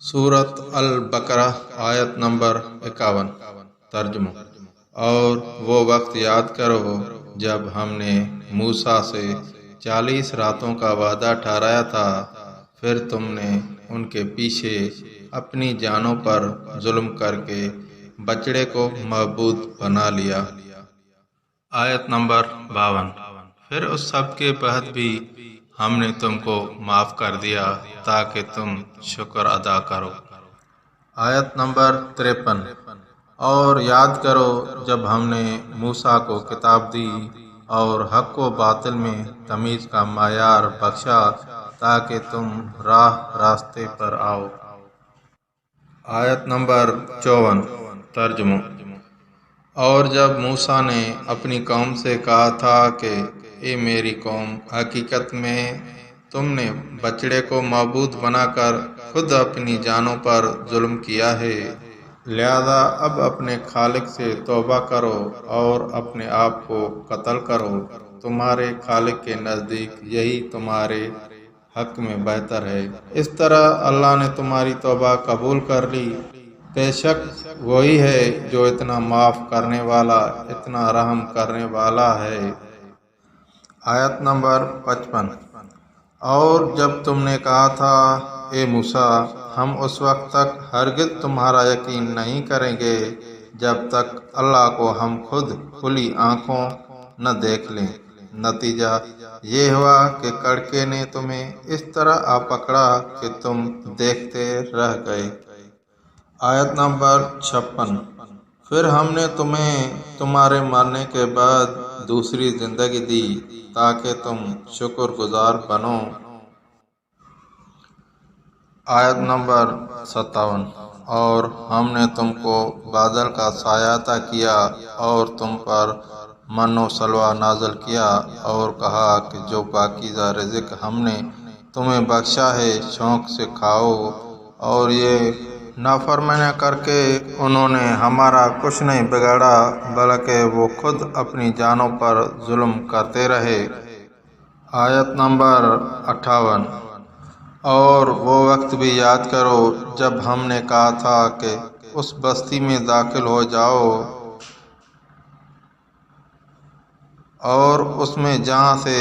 سورت البقرہ آیت نمبر 51 ترجمہ۔ اور وہ وقت یاد کرو جب ہم نے موسیٰ سے 40 راتوں کا وعدہ ٹھہرایا تھا، پھر تم نے ان کے پیچھے اپنی جانوں پر ظلم کر کے بچڑے کو معبود بنا لیا۔ آیت نمبر 52۔ پھر اس سب کے بعد بھی ہم نے تم کو معاف کر دیا تاکہ تم شکر ادا کرو۔ آیت نمبر 53۔ اور یاد کرو جب ہم نے موسیٰ کو کتاب دی اور حق و باطل میں تمیز کا معیار بخشا تاکہ تم راہ راستے پر آؤ۔ آیت نمبر 54 ترجمہ۔ اور جب موسیٰ نے اپنی قوم سے کہا تھا کہ اے میری قوم، حقیقت میں تم نے بچڑے کو معبود بنا کر خود اپنی جانوں پر ظلم کیا ہے، لہذا اب اپنے خالق سے توبہ کرو اور اپنے آپ کو قتل کرو، تمہارے خالق کے نزدیک یہی تمہارے حق میں بہتر ہے۔ اس طرح اللہ نے تمہاری توبہ قبول کر لی، بے شک وہی ہے جو اتنا معاف کرنے والا، اتنا رحم کرنے والا ہے۔ آیت نمبر 55۔ اور جب تم نے کہا تھا اے موسیٰ، ہم اس وقت تک ہرگز تمہارا یقین نہیں کریں گے جب تک اللہ کو ہم خود کھلی آنکھوں نہ دیکھ لیں، نتیجہ یہ ہوا کہ کڑکے نے تمہیں اس طرح آ پکڑا کہ تم دیکھتے رہ گئے۔ آیت نمبر 56۔ پھر ہم نے تمہیں تمہارے مرنے کے بعد دوسری زندگی دی تاکہ تم شکر گزار بنو۔ آیت نمبر 57۔ اور ہم نے تم کو بادل کا سایہ عطا کیا اور تم پر من و سلوہ نازل کیا اور کہا کہ جو پاکیزہ رزق ہم نے تمہیں بخشا ہے شوق سے کھاؤ، اور یہ نافرمانی کر کے انہوں نے ہمارا کچھ نہیں بگاڑا بلکہ وہ خود اپنی جانوں پر ظلم کرتے رہے۔ آیت نمبر 58۔ اور وہ وقت بھی یاد کرو جب ہم نے کہا تھا کہ اس بستی میں داخل ہو جاؤ اور اس میں جہاں سے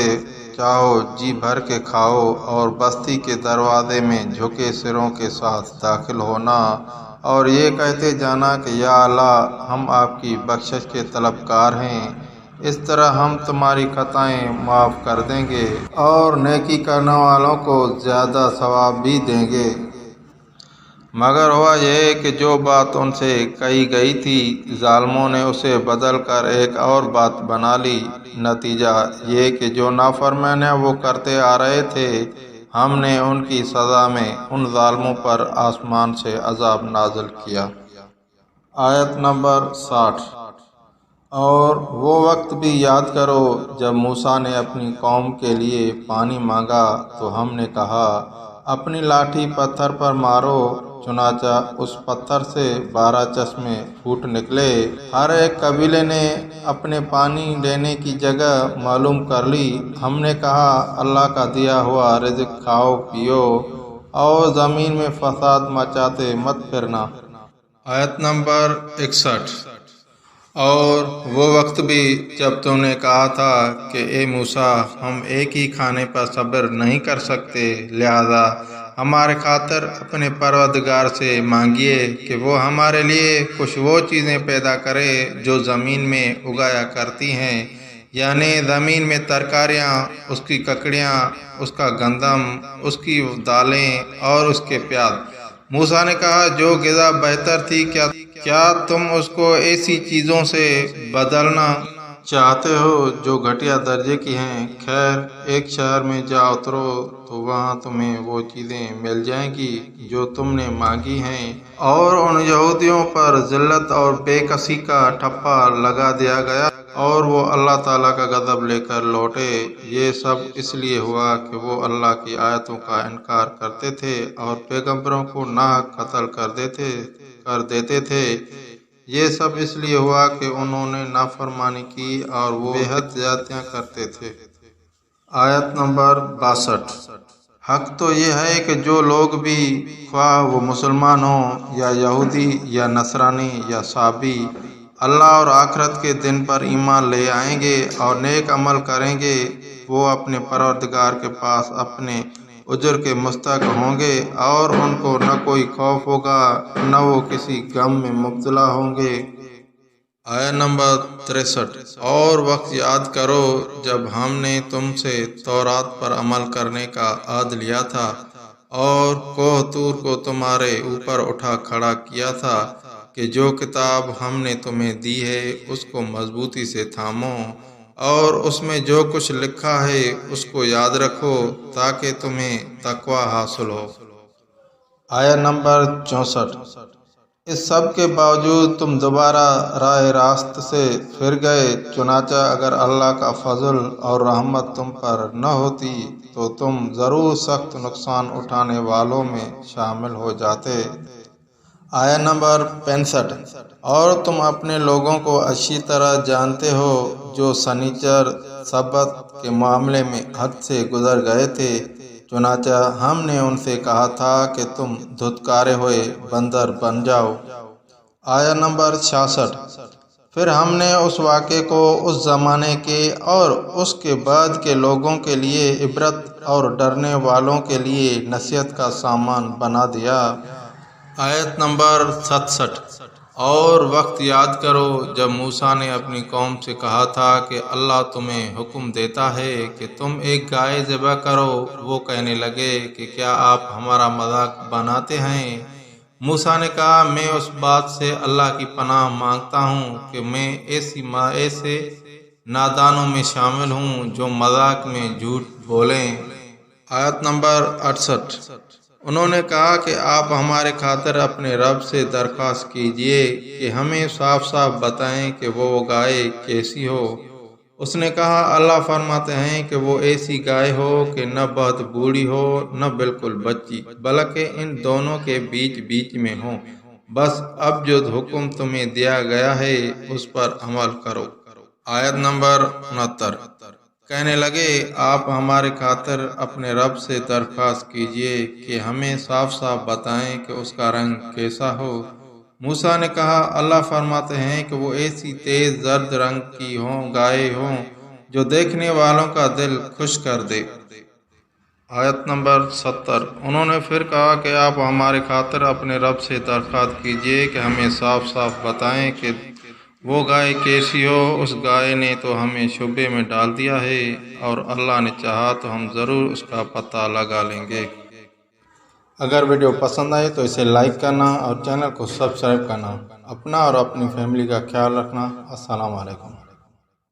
چاہو جی بھر کے کھاؤ، اور بستی کے دروازے میں جھکے سروں کے ساتھ داخل ہونا اور یہ کہتے جانا کہ یا اللہ ہم آپ کی بخشش کے طلبگار ہیں، اس طرح ہم تمہاری خطائیں معاف کر دیں گے اور نیکی کرنے والوں کو زیادہ ثواب بھی دیں گے۔ مگر ہوا یہ کہ جو بات ان سے کہی گئی تھی ظالموں نے اسے بدل کر ایک اور بات بنا لی، نتیجہ یہ کہ جو نافرمانیاں وہ کرتے آ رہے تھے ہم نے ان کی سزا میں ان ظالموں پر آسمان سے عذاب نازل کیا۔ آیت نمبر 60۔ اور وہ وقت بھی یاد کرو جب موسیٰ نے اپنی قوم کے لیے پانی مانگا تو ہم نے کہا اپنی لاٹھی پتھر پر مارو، چنانچہ اس پتھر سے 12 چشمے پھوٹ نکلے۔ ہر ایک قبیلے نے اپنے پانی لینے کی جگہ معلوم کر لی۔ ہم نے کہا اللہ کا دیا ہوا رزق کھاؤ پیو اور زمین میں فساد مچاتے مت پھرنا۔ آیت نمبر 61۔ اور وہ وقت بھی جب تم نے کہا تھا کہ اے موسیٰ ہم ایک ہی کھانے پر صبر نہیں کر سکتے، لہذا ہمارے خاطر اپنے پروردگار سے مانگیے کہ وہ ہمارے لیے کچھ وہ چیزیں پیدا کرے جو زمین میں اگایا کرتی ہیں، یعنی زمین میں ترکاریاں، اس کی ککڑیاں، اس کا گندم، اس کی دالیں اور اس کے پیاز۔ موسیٰ نے کہا جو غذا بہتر تھی کیا تم اس کو ایسی چیزوں سے بدلنا چاہتے ہو جو گھٹیا درجے کی ہیں؟ خیر، ایک شہر میں جا اترو تو وہاں تمہیں وہ چیزیں مل جائیں گی جو تم نے مانگی ہیں، اور ان یہودیوں پر ذلت اور بے کسی کا ٹھپا لگا دیا گیا اور وہ اللہ تعالیٰ کا غضب لے کر لوٹے۔ یہ سب اس لیے ہوا کہ وہ اللہ کی آیتوں کا انکار کرتے تھے اور پیغمبروں کو ناحق قتل کر دیتے تھے۔ یہ سب اس لیے ہوا کہ انہوں نے نافرمانی کی اور وہ بے حد زیادتیاں کرتے تھے۔ آیت نمبر 62۔ حق تو یہ ہے کہ جو لوگ بھی، خواہ وہ مسلمان ہوں یا یہودی یا نصرانی یا صابی، اللہ اور آخرت کے دن پر ایمان لے آئیں گے اور نیک عمل کریں گے، وہ اپنے پروردگار کے پاس اپنے اجر کے مستحق ہوں گے، اور ان کو نہ کوئی خوف ہوگا نہ وہ کسی غم میں مبتلا ہوں گے۔ آیت نمبر 63۔ اور وقت یاد کرو جب ہم نے تم سے تورات پر عمل کرنے کا عہد لیا تھا اور کوہ طور کو تمہارے اوپر اٹھا کھڑا کیا تھا کہ جو کتاب ہم نے تمہیں دی ہے اس کو مضبوطی سے تھامو، اور اس میں جو کچھ لکھا ہے اس کو یاد رکھو تاکہ تمہیں تقوی حاصل ہو۔ آیت نمبر 64۔ اس سب کے باوجود تم دوبارہ راہ راست سے پھر گئے، چنانچہ اگر اللہ کا فضل اور رحمت تم پر نہ ہوتی تو تم ضرور سخت نقصان اٹھانے والوں میں شامل ہو جاتے۔ آیت نمبر 65۔ اور تم اپنے لوگوں کو اچھی طرح جانتے ہو جو سنیچر سبت کے معاملے میں حد سے گزر گئے تھے، چنانچہ ہم نے ان سے کہا تھا کہ تم دھتکارے ہوئے بندر بن جاؤ۔ آیت نمبر 66۔ پھر ہم نے اس واقعے کو اس زمانے کے اور اس کے بعد کے لوگوں کے لیے عبرت اور ڈرنے والوں کے لیے نصیحت کا سامان بنا دیا۔ آیت نمبر 67۔ اور وقت یاد کرو جب موسیٰ نے اپنی قوم سے کہا تھا کہ اللہ تمہیں حکم دیتا ہے کہ تم ایک گائے ذبح کرو، وہ کہنے لگے کہ کیا آپ ہمارا مذاق بناتے ہیں؟ موسیٰ نے کہا میں اس بات سے اللہ کی پناہ مانگتا ہوں کہ میں ایسے نادانوں میں شامل ہوں جو مذاق میں جھوٹ بولیں۔ آیت نمبر 68۔ انہوں نے کہا کہ آپ ہمارے خاطر اپنے رب سے درخواست کیجئے کہ ہمیں صاف صاف بتائیں کہ وہ گائے کیسی ہو۔ اس نے کہا اللہ فرماتے ہیں کہ وہ ایسی گائے ہو کہ نہ بہت بوڑھی ہو نہ بالکل بچی، بلکہ ان دونوں کے بیچ بیچ میں ہو، بس اب جو حکم تمہیں دیا گیا ہے اس پر عمل کرو۔ آیت نمبر 69۔ کہنے لگے آپ ہمارے خاطر اپنے رب سے درخواست کیجئے کہ ہمیں صاف صاف بتائیں کہ اس کا رنگ کیسا ہو۔ موسیٰ نے کہا اللہ فرماتے ہیں کہ وہ ایسی تیز زرد رنگ کی گائے ہوں جو دیکھنے والوں کا دل خوش کر دے۔ آیت نمبر 70۔ انہوں نے پھر کہا کہ آپ ہمارے خاطر اپنے رب سے درخواست کیجئے کہ ہمیں صاف صاف بتائیں کہ وہ گائے کیسی ہو۔ اس گائے نے تو ہمیں شبے میں ڈال دیا ہے، اور اللہ نے چاہا تو ہم ضرور اس کا پتہ لگا لیں گے۔ اگر ویڈیو پسند آئے تو اسے لائک کرنا اور چینل کو سبسکرائب کرنا۔ اپنا اور اپنی فیملی کا خیال رکھنا۔ السلام علیکم۔